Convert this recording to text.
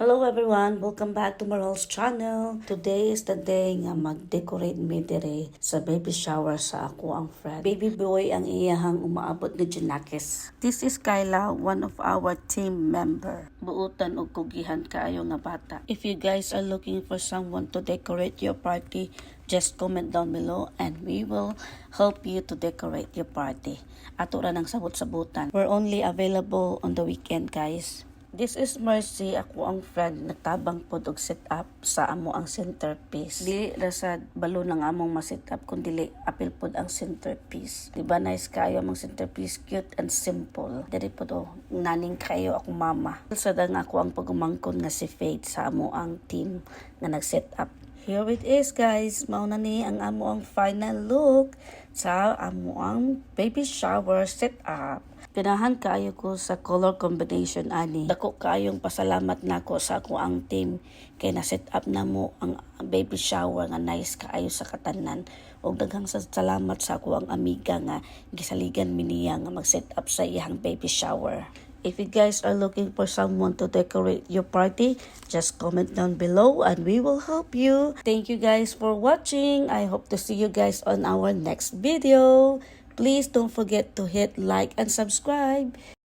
Hello everyone, welcome back to Marol's channel. Today is the day nga mag-decorate mi dire sa baby shower sa ako ang friend. Baby boy ang iyahang umaabot ni Junakis. This is Kyla, one of our team member. Buutan og kugihan kaayo nga bata. If you guys are looking for someone to decorate your party, just comment down below and we will help you to decorate your party. Ato ra ng sabot-sabutan. We're only available on the weekend, guys. This is Mercy, ako ang friend, nagtabang pod og set up sa amo ang centerpiece. Dili ra sa balon ng among ma-set up, kundi apil pod ang centerpiece. Diba nice kayo among centerpiece, cute and simple. Dili pod naning kayo ako mama. Sa dang ako ang pagumangkon nga si Faith sa amo ang team nga nag-set up. Here it is guys, mao na ni ang amo ang final look sa amo ang baby shower setup. Ganahan kaayo ko sa color combination ani. Dako kaayong pasalamat nako sa ako ang team kay na set up na mo ang baby shower nga nice kaayo sa katanan. Og daghang salamat sa ako ang amiga nga gisaligan mi niya nga mag-set up sa iyang baby shower. If you guys are looking for someone to decorate your party, just comment down below and we will help you. Thank you guys for watching. I hope to see you guys on our next video. Please don't forget to hit like and subscribe.